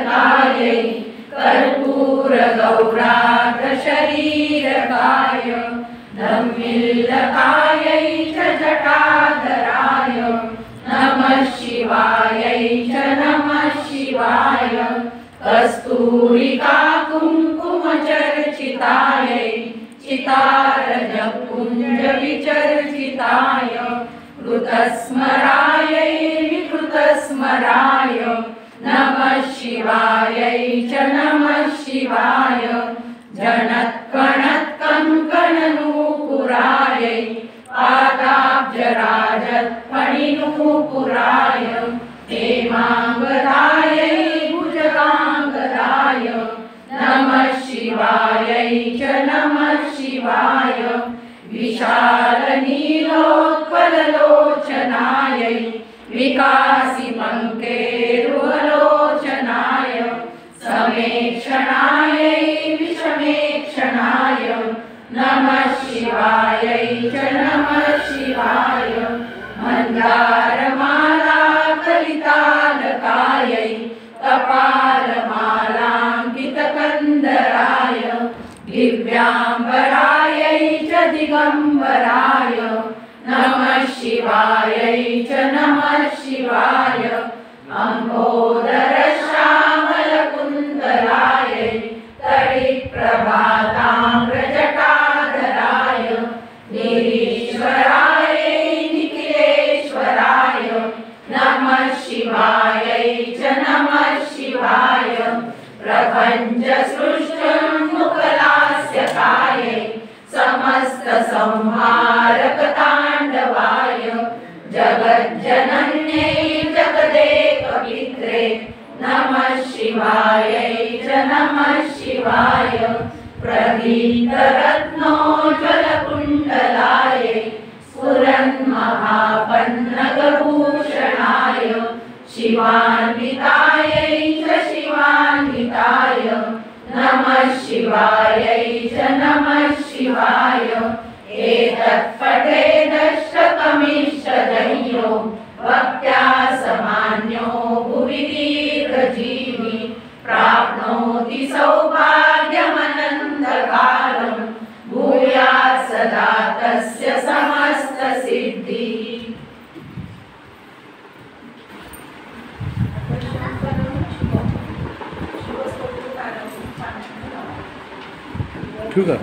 तारकायै कर्पूरगौरार्धशरीरकाय धम्मिल्लकायै च जटाधराय नमः शिवायै च नमः शिवाय कस्तूरिका कुङ्कुमचर्चितायै चितारजपुञ्जविचर्चिताय कृतस्मरायै विकृतस्मराय नमः शिवायै च नमः शिवाय जनत्कणत्कङ्कणनूपुरायै पादाब्जराजत्फणिनूपुराय हेमाङ्गदायै भुजगाङ्गदाय नमः शिवायै च नमः शिवाय विशालनीलोत्पललोचनायै विकासिमङ्केरुहलोचनाय समेक्षणायै विषमेक्षणाय नमः शिवायै च नमः शिवाय मन्दारमाला कलितालकायै कपालमालाङ्कितकन्दराय दिव्याम्बरायै च दिगम्बराय नमः शिवायै च नमः शिवाय अम्बोदरश्यामलकुन्तलायै तडिप्रभाताम्रजटाधराय निरीश्वरायै निखिलेश्वराय नमः शिवायै च नमः शिवाय प्रपञ्चसृष्टुमुखलास्यकायै समस्तसंहारकताण्डवाय जगज्जनन्यै जगदेकपित्रे नमः शिवायै च नमः शिवाय प्रदीप्तरत्नोज्ज्वलकुण्डलायै स्फुरन्महापन्नगभूषणाय शिवान्वितायै च शिवान्विताय नमः शिवायै च नमः शिवाय एतत्पठेदष्टकमिष्टदह्यो भक्त्या समान्यो भुवि दीर्घजीवी प्राप्नोति सौभाग्यमनन्तकालं भूयात् सदा तस्य समस्तसिद्धिः। ठीक है।